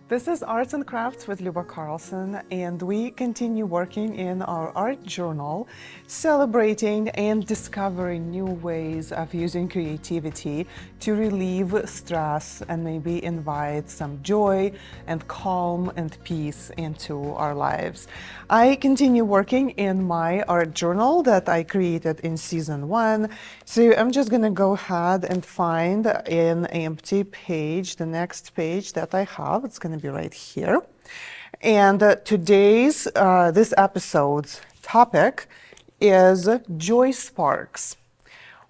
This is Arts and Crafts with Luba Carlson, and we continue working in our art journal, celebrating and discovering new ways of using creativity to relieve stress and maybe invite some joy and calm and peace into our lives. I continue working in my art journal that I created in season 1. So I'm just going to go ahead and find an empty page, the next page that I have. It's going to be right here. And this episode's topic is joy sparks.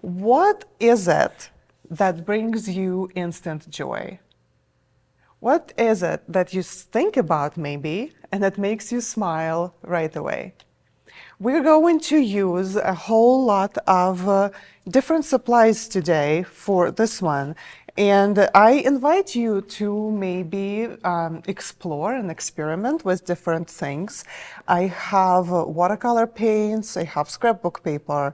What is it that brings you instant joy? What is it that you think about maybe and that makes you smile right away? We're going to use a whole lot of different supplies today for this one. And I invite you to maybe explore and experiment with different things. I have watercolor paints, I have scrapbook paper,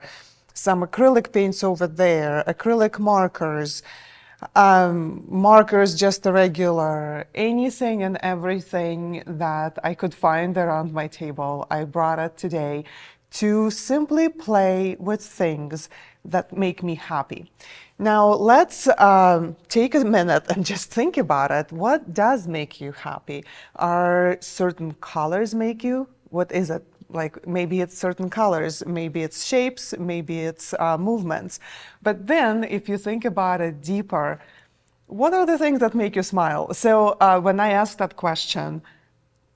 some acrylic paints over there, acrylic markers, markers just the regular, anything and everything that I could find around my table. I brought it today to simply play with things that make me happy. Now let's take a minute and just think about it. What does make you happy? Are certain colors make you? What is it? Like maybe it's certain colors, maybe it's shapes, maybe it's movements. But then if you think about it deeper, what are the things that make you smile? So when I asked that question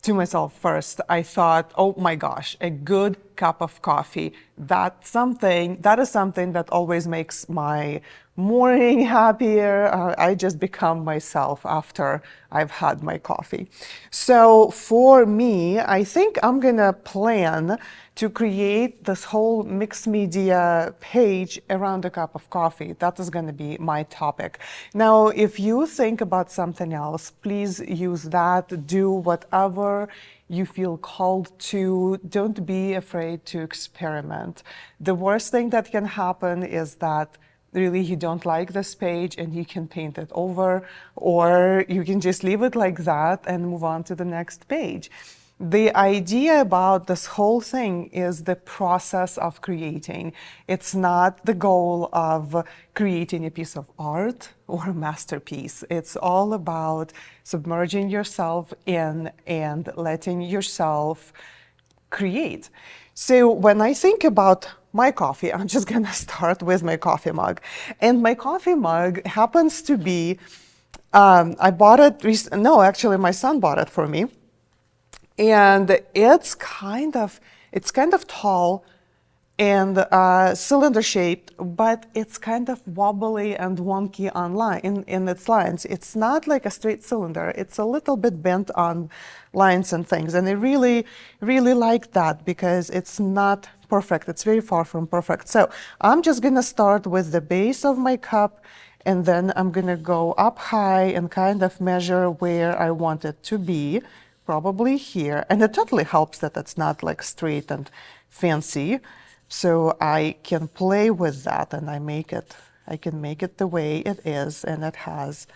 to myself first, I thought, oh my gosh, a good cup of coffee. That is something that always makes my morning happier. I just become myself after I've had my coffee. So for me, I think I'm gonna plan to create this whole mixed media page around a cup of coffee. That is gonna be my topic. Now, if you think about something else, please use that. Do whatever you feel called to. Don't be afraid to experiment. The worst thing that can happen is that really you don't like this page and you can paint it over, or you can just leave it like that and move on to the next page. The idea about this whole thing is the process of creating. It's not the goal of creating a piece of art or a masterpiece. It's all about submerging yourself in and letting yourself create. So when I think about my coffee, I'm just gonna start with my coffee mug. And my coffee mug happens to be, I bought it, actually my son bought it for me. And it's kind of tall and cylinder shaped, but it's kind of wobbly and wonky in its lines. It's not like a straight cylinder. It's a little bit bent on lines and things. And I really, really like that because it's not perfect. It's very far from perfect. So I'm just gonna start with the base of my cup, and then I'm gonna go up high and kind of measure where I want it to be. Probably here, and it totally helps that it's not like straight and fancy, so I can play with that and I can make it the way it is, and it has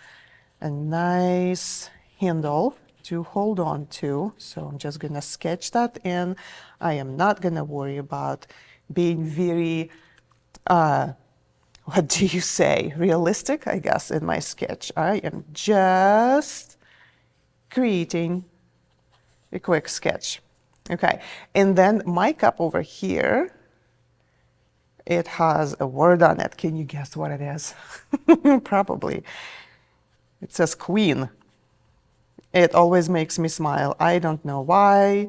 a nice handle to hold on to. So I'm just gonna sketch that in. I am not gonna worry about being very, what do you say, realistic, I guess, in my sketch. I am just creating a quick sketch. Okay, and then my cup over here, it has a word on it. Can you guess what it is? Probably. It says Queen. It always makes me smile. I don't know why.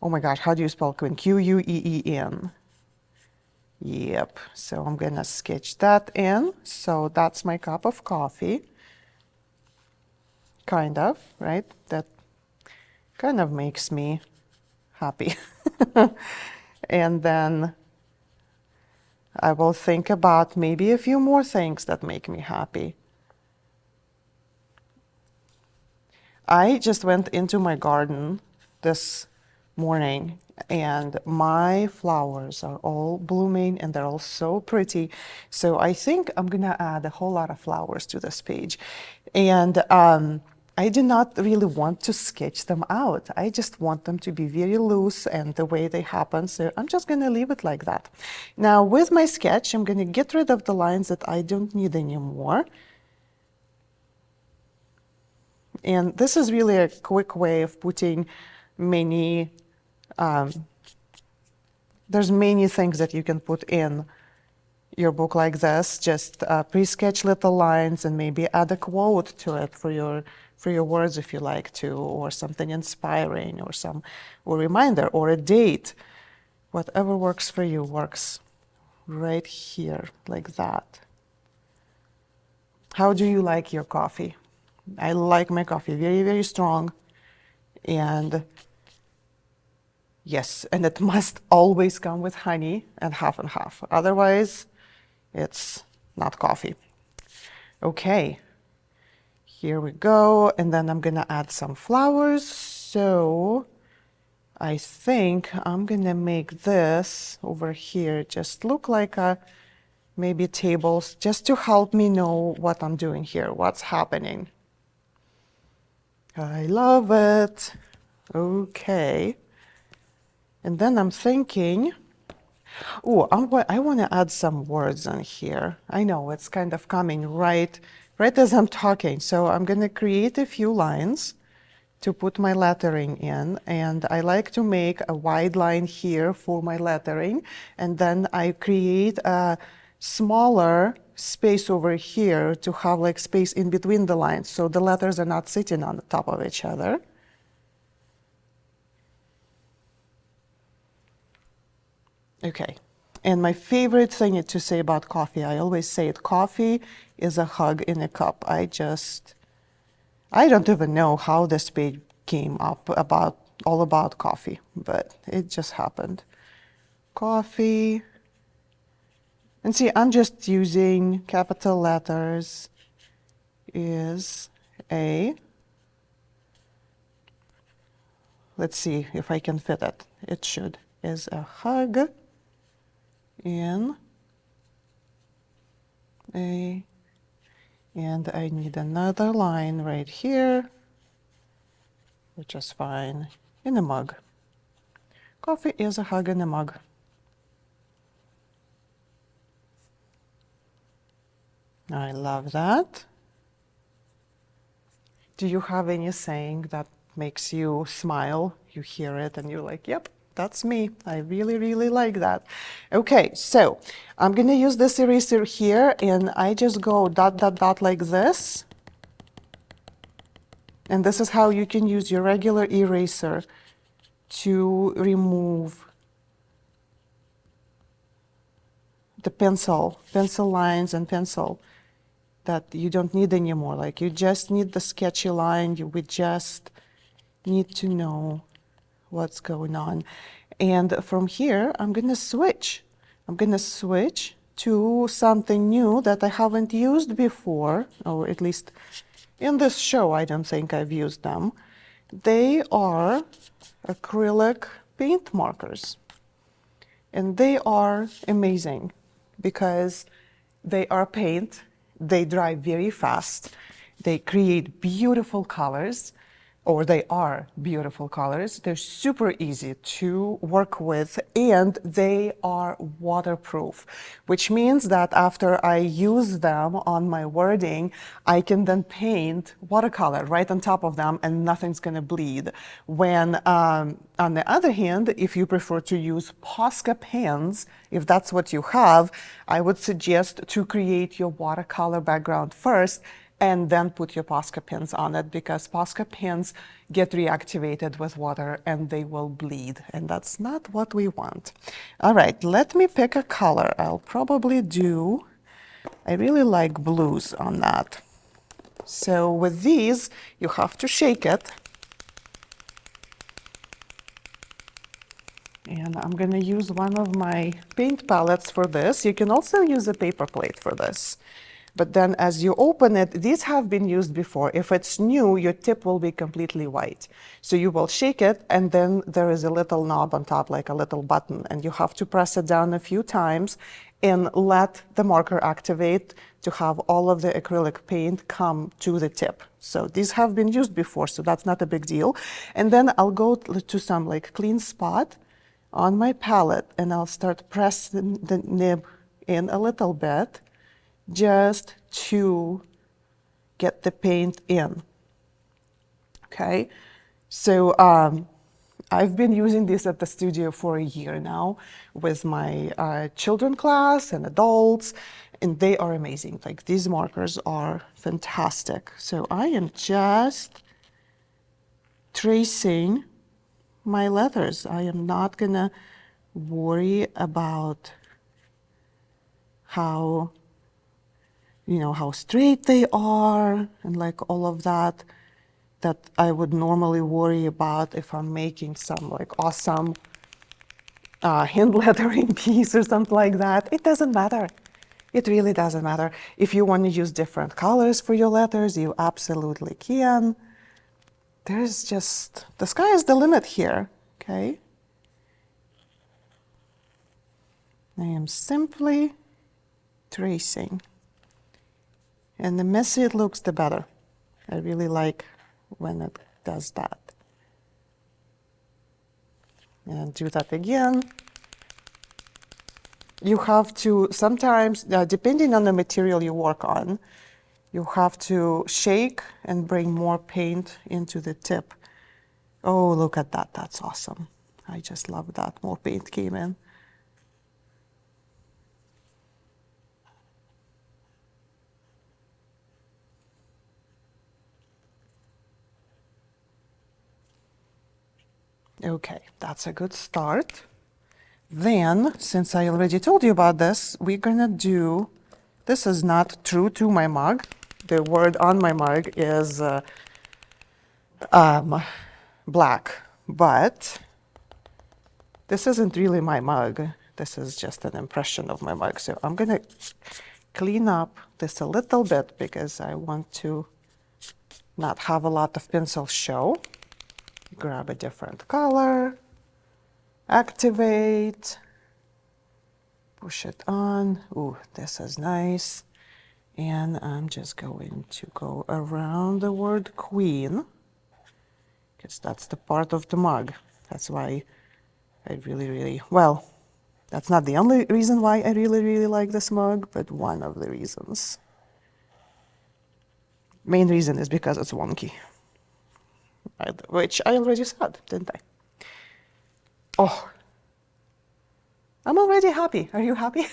Oh my gosh, how do you spell Queen? Queen. Yep, so I'm gonna sketch that in. So that's my cup of coffee. Kind of, right? That kind of makes me happy. And then I will think about maybe a few more things that make me happy. I just went into my garden this morning and my flowers are all blooming and they're all so pretty. So I think I'm gonna add a whole lot of flowers to this page. And I do not really want to sketch them out. I just want them to be very loose and the way they happen. So I'm just going to leave it like that. Now with my sketch, I'm going to get rid of the lines that I don't need anymore. And this is really a quick way of putting many, there's many things that you can put in your book like this. Just pre-sketch little lines and maybe add a quote to it for your words if you like to, or something inspiring, or reminder, or a date. Whatever works for you works right here, like that. How do you like your coffee? I like my coffee very, very strong. And yes, and it must always come with honey and half. Otherwise, it's not coffee. Okay. Here we go, and then I'm gonna add some flowers. So I think I'm gonna make this over here just look like maybe tables, just to help me know what I'm doing here, what's happening. I love it. Okay. And then I'm thinking, oh, I want to add some words on here. I know it's kind of coming right as I'm talking. So I'm going to create a few lines to put my lettering in. And I like to make a wide line here for my lettering. And then I create a smaller space over here to have like space in between the lines. So the letters are not sitting on the top of each other. Okay. And my favorite thing to say about coffee, I always say it, coffee is a hug in a cup. I don't even know how this page came up all about coffee, but it just happened. Coffee. And see, I'm just using capital letters is a, let's see if I can fit it. It should, is a hug in a, and I need another line right here, which is fine, in a mug. Coffee is a hug in a mug. I love that. Do you have any saying that makes you smile? You hear it and you're like, yep, that's me. I really, really like that. Okay, so I'm going to use this eraser here, and I just go dot, dot, dot like this. And this is how you can use your regular eraser to remove the pencil lines and pencil that you don't need anymore. Like you just need the sketchy line. We just need to know what's going on. And from here, I'm going to switch. I'm going to switch to something new that I haven't used before, or at least in this show, I don't think I've used them. They are acrylic paint markers. And they are amazing because they are paint. They dry very fast. They create beautiful colors, or they are beautiful colors. They're super easy to work with, and they are waterproof, which means that after I use them on my wording, I can then paint watercolor right on top of them and nothing's gonna bleed. When, on the other hand, if you prefer to use Posca pens, if that's what you have, I would suggest to create your watercolor background first and then put your Posca pens on it, because Posca pens get reactivated with water and they will bleed, and that's not what we want. All right, let me pick a color. I'll probably do, I really like blues on that. So with these, you have to shake it. And I'm gonna use one of my paint palettes for this. You can also use a paper plate for this. But then as you open it, these have been used before. If it's new, your tip will be completely white. So you will shake it, and then there is a little knob on top, like a little button, and you have to press it down a few times, and let the marker activate to have all of the acrylic paint come to the tip. So these have been used before, so that's not a big deal. And then I'll go to some like clean spot on my palette, and I'll start pressing the nib in a little bit just to get the paint in. Okay, so I've been using this at the studio for a year now with my children class and adults, and they are amazing. Like, these markers are fantastic. So I am just tracing my letters. I am not gonna worry about how, you know, how straight they are and like all of that I would normally worry about if I'm making some like awesome hand lettering piece or something like that. It doesn't matter. It really doesn't matter. If you want to use different colors for your letters, you absolutely can. There's just, the sky is the limit here, okay? I am simply tracing. And the messier it looks, the better. I really like when it does that. And do that again. You have to sometimes, depending on the material you work on, you have to shake and bring more paint into the tip. Oh, look at that. That's awesome. I just love that. More paint came in. Okay, that's a good start. Then, since I already told you about this, we're gonna do, this is not true to my mug. The word on my mug is black, but this isn't really my mug. This is just an impression of my mug. So I'm gonna clean up this a little bit because I want to not have a lot of pencil show. Grab a different color, activate, push it on. Ooh, this is nice. And I'm just going to go around the word queen, because that's the part of the mug. That's why I really, well, that's not the only reason why I really like this mug, but one of the reasons. Main reason is because it's wonky. Which I already said, didn't I? Oh, I'm already happy. Are you happy?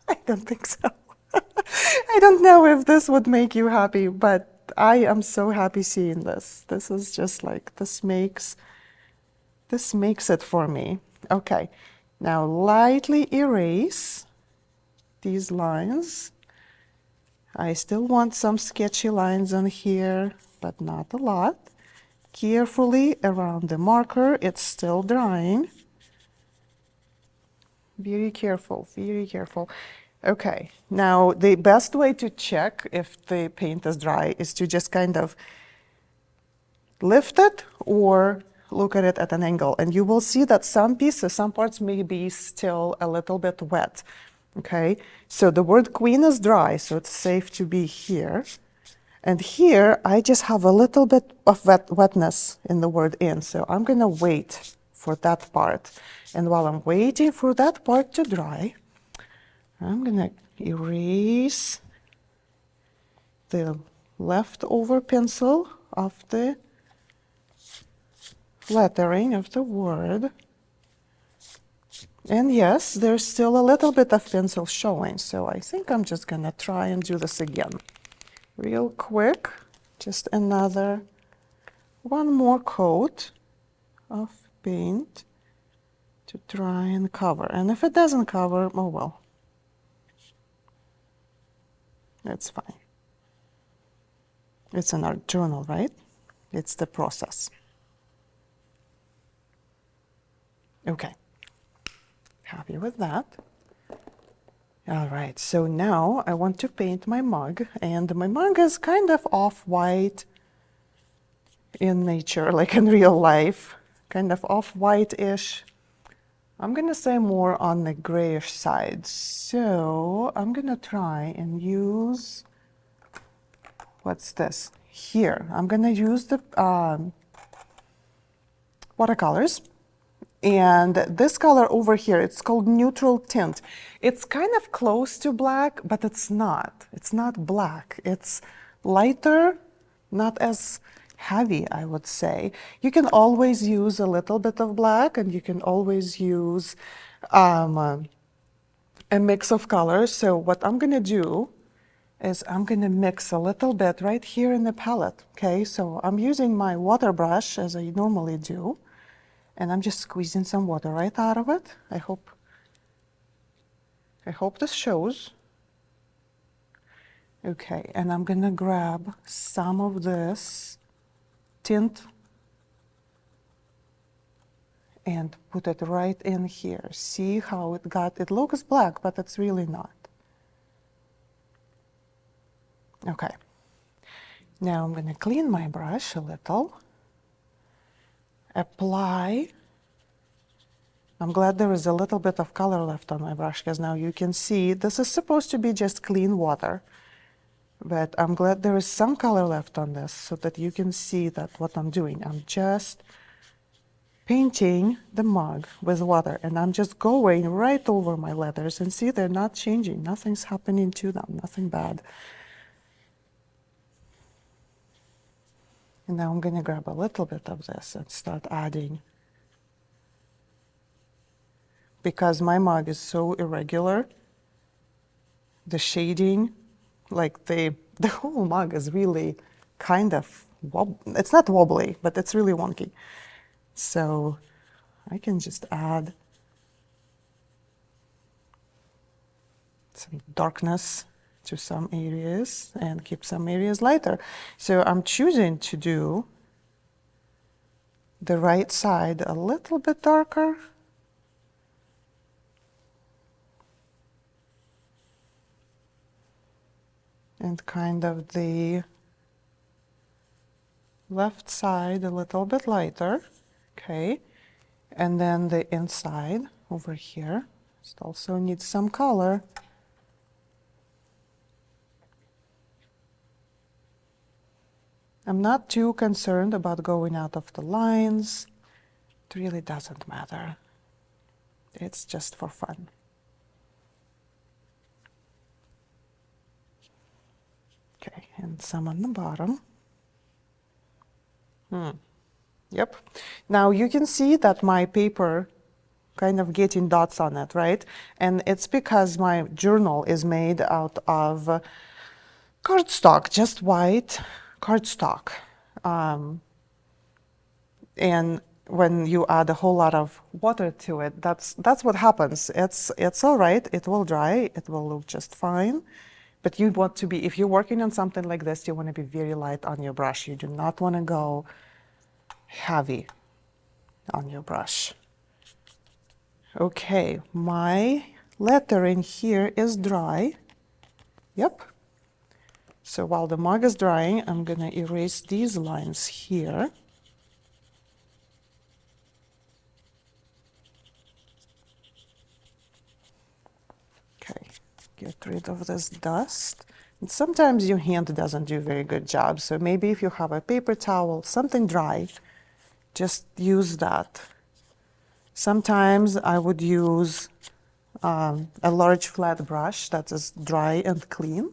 I don't think so. I don't know if this would make you happy, but I am so happy seeing this. This is just like, this makes it for me. Okay, now lightly erase these lines. I still want some sketchy lines on here, but not a lot. Carefully around the marker, it's still drying. Very careful, very careful. Okay, now the best way to check if the paint is dry is to just kind of lift it or look at it at an angle. And you will see that some pieces, some parts may be still a little bit wet. Okay, so the word queen is dry, so it's safe to be here. And here, I just have a little bit of wetness in the word in, so I'm gonna wait for that part. And while I'm waiting for that part to dry, I'm gonna erase the leftover pencil of the lettering of the word. And yes, there's still a little bit of pencil showing, so I think I'm just gonna try and do this again. Real quick, just one more coat of paint to try and cover. And if it doesn't cover, oh well, it's fine. It's an art journal, right? It's the process. Okay, happy with that. All right, so now I want to paint my mug, and my mug is kind of off-white in nature, like in real life, kind of off-white-ish. I'm gonna say more on the grayish side. So I'm gonna try and use, what's this? Here, I'm gonna use the watercolors. And this color over here, it's called neutral tint. It's kind of close to black, but it's not. It's not black. It's lighter, not as heavy, I would say. You can always use a little bit of black, and you can always use a mix of colors. So what I'm gonna do is I'm gonna mix a little bit right here in the palette, okay? So I'm using my water brush as I normally do. And I'm just squeezing some water right out of it. I hope this shows. Okay, and I'm gonna grab some of this tint and put it right in here. See how it looks black, but it's really not. Okay, now I'm gonna clean my brush a little. Apply. I'm glad there is a little bit of color left on my brush, because now you can see this is supposed to be just clean water. But I'm glad there is some color left on this so that you can see that what I'm doing. I'm just painting the mug with water, and I'm just going right over my letters, and see they're not changing. Nothing's happening to them, nothing bad. And now I'm gonna grab a little bit of this and start adding. Because my mug is so irregular, the shading, like the whole mug is really kind of, it's not wobbly, but it's really wonky. So I can just add some darkness to some areas and keep some areas lighter. So I'm choosing to do the right side a little bit darker. And kind of the left side a little bit lighter. Okay. And then the inside over here just also needs some color. I'm not too concerned about going out of the lines. It really doesn't matter. It's just for fun. Okay, and some on the bottom. Yep. Now you can see that my paper kind of getting dots on it, right? And it's because my journal is made out of cardstock, just white cardstock. And when you add a whole lot of water to it, that's what happens. It's all right. It will dry. It will look just fine. But you want to be, if you're working on something like this, you want to be very light on your brush. You do not want to go heavy on your brush. Okay, my lettering here is dry. Yep. So while the mug is drying, I'm going to erase these lines here. Okay, get rid of this dust. And sometimes your hand doesn't do a very good job, so maybe if you have a paper towel, something dry, just use that. Sometimes I would use a large flat brush that is dry and clean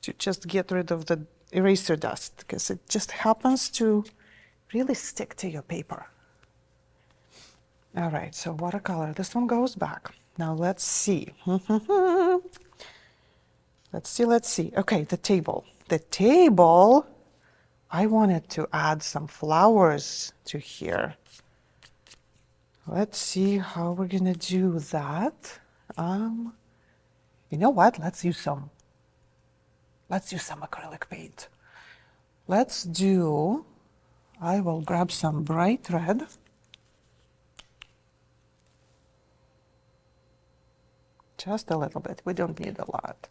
to just get rid of the eraser dust, because it just happens to really stick to your paper. All right, so watercolor, this one goes back. Now let's see. Let's see. Okay, the table. The table, I wanted to add some flowers to here. Let's see how we're gonna do that. You know what? Let's use some acrylic paint. I will grab some bright red. Just a little bit, we don't need a lot.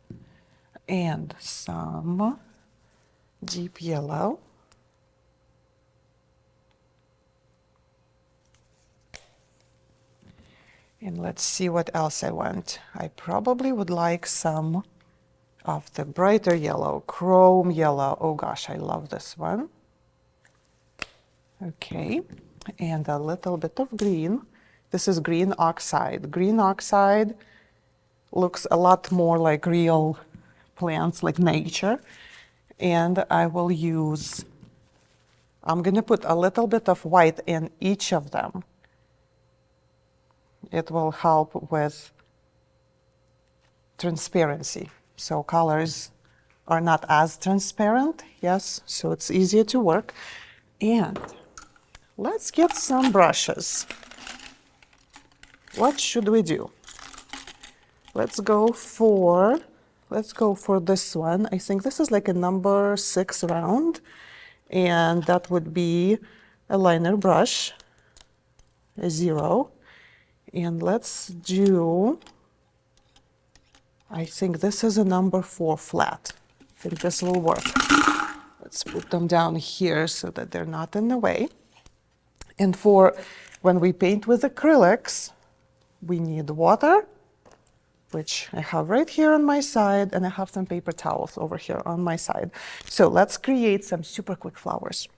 And some deep yellow. And let's see what else I want. I probably would like some of the brighter yellow, chrome yellow. Oh gosh, I love this one. Okay, and a little bit of green. This is green oxide. Green oxide looks a lot more like real plants, like nature. And I will use, I'm going to put a little bit of white in each of them. It will help with transparency. So colors are not as transparent, yes, so it's easier to work. And let's get some brushes. What should we do? Let's go for this one. I think this is like a number 6 round, and that would be a liner brush, a 0. And let's do, I think this is a number 4 flat. I think this will work. Let's put them down here so that they're not in the way. And for when we paint with acrylics, we need water, which I have right here on my side, and I have some paper towels over here on my side. So let's create some super quick flowers.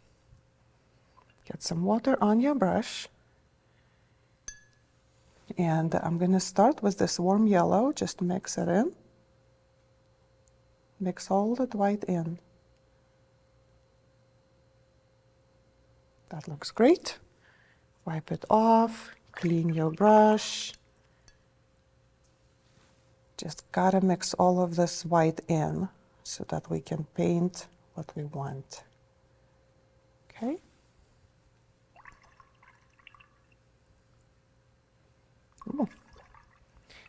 Get some water on your brush. And I'm going to start with this warm yellow, just mix it in. Mix all that white in. That looks great. Wipe it off, clean your brush. Just gotta mix all of this white in so that we can paint what we want. Okay? Ooh.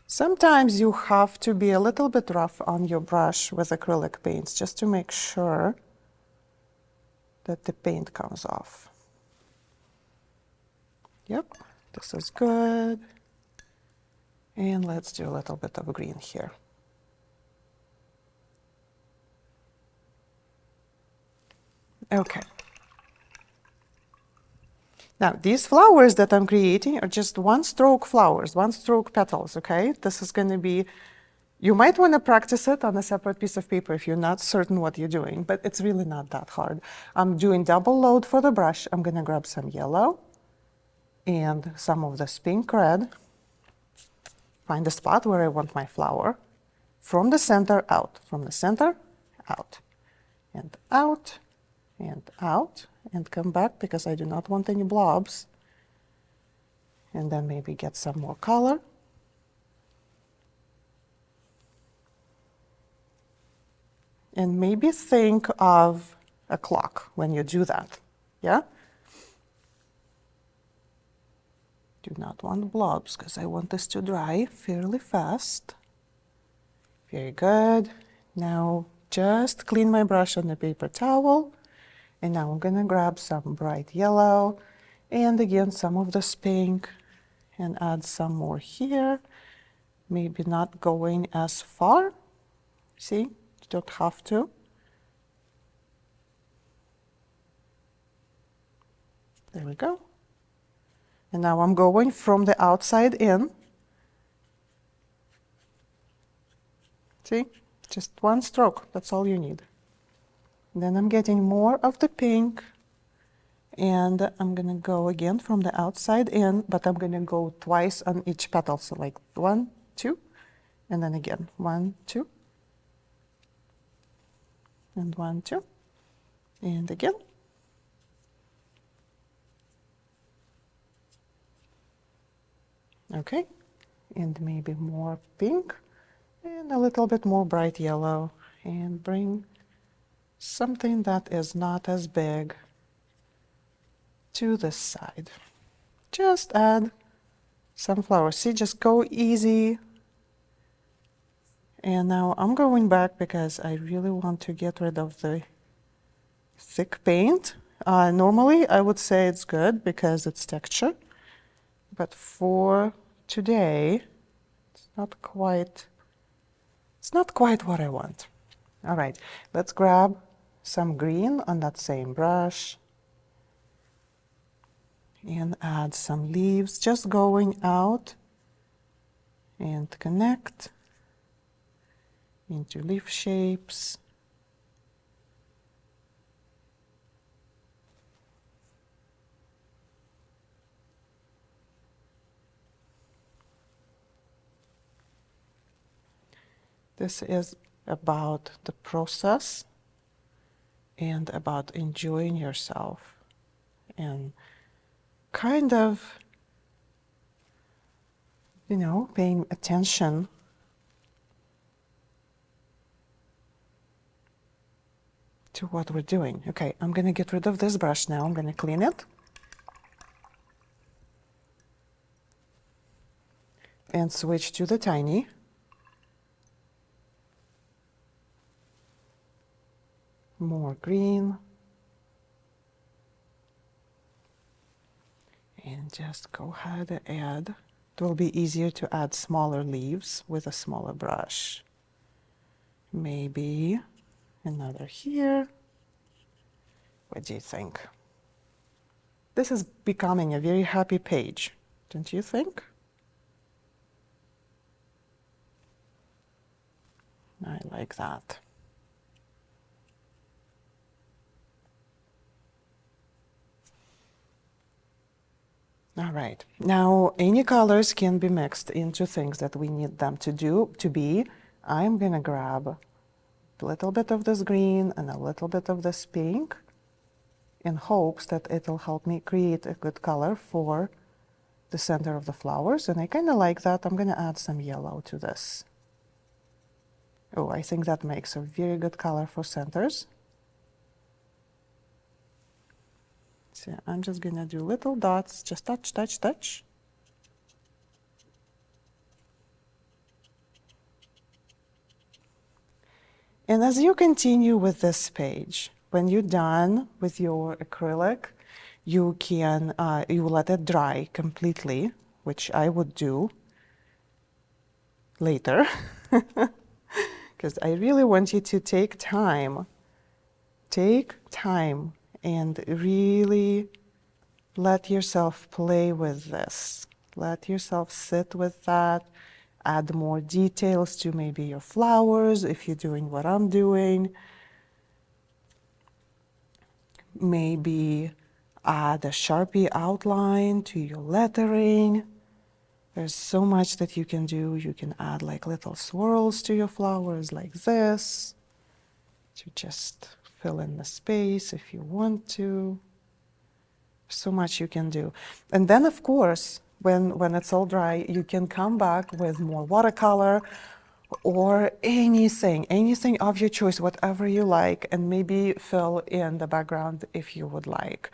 Sometimes you have to be a little bit rough on your brush with acrylic paints just to make sure that the paint comes off. Yep, this is good. And let's do a little bit of green here. Okay. Now, these flowers that I'm creating are just one-stroke flowers, one-stroke petals, okay? This is going to be, you might want to practice it on a separate piece of paper if you're not certain what you're doing, but it's really not that hard. I'm doing double load for the brush. I'm going to grab some yellow and some of this pink red. Find the spot where I want my flower. From the center out, from the center out, and out, and out. And come back because I do not want any blobs. And then maybe get some more color. And maybe think of a clock when you do that, yeah? Do not want blobs because I want this to dry fairly fast. Very good. Now just clean my brush on the paper towel. And now I'm going to grab some bright yellow and again some of this pink and add some more here. Maybe not going as far. See, you don't have to. There we go. And now I'm going from the outside in. See, just one stroke, that's all you need. Then I'm getting more of the pink, and I'm going to go again from the outside in, but I'm going to go twice on each petal. So like 1, 2, and then again 1, 2, and 1, 2, and again. Okay, and maybe more pink, and a little bit more bright yellow, and bring something that is not as big to this side. Just add some flowers. See, just go easy. And now I'm going back because I really want to get rid of the thick paint. Normally I would say it's good because it's texture, but for today it's not quite what I want. All right, let's grab some green on that same brush and add some leaves, just going out and connect into leaf shapes. This is about the process and about enjoying yourself and kind of, you know, paying attention to what we're doing. Okay, I'm going to get rid of this brush now. I'm going to clean it. And switch to the tiny. More green. And just go ahead and add. It will be easier to add smaller leaves with a smaller brush. Maybe another here. What do you think? This is becoming a very happy page, don't you think? I like that. All right, now any colors can be mixed into things that we need them to be. I'm gonna grab a little bit of this green and a little bit of this pink in hopes that it'll help me create a good color for the center of the flowers. And I kind of like that. I'm gonna add some yellow to this. Oh, I think that makes a very good color for centers. So I'm just gonna do little dots, just touch, touch, touch. And as you continue with this page, when you're done with your acrylic, you can you let it dry completely, which I would do later, because I really want you to take time and really let yourself play with this. Let yourself sit with that. Add more details to maybe your flowers if you're doing what I'm doing. Maybe add a Sharpie outline to your lettering. There's so much that you can do. You can add like little swirls to your flowers like this to just fill in the space if you want to. So much you can do. And then, of course, when it's all dry, you can come back with more watercolor or anything of your choice, whatever you like, and maybe fill in the background if you would like.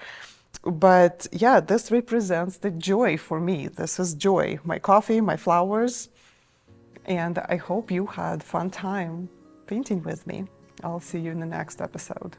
But yeah, this represents the joy for me. This is joy. My coffee, my flowers, and I hope you had fun time painting with me. I'll see you in the next episode.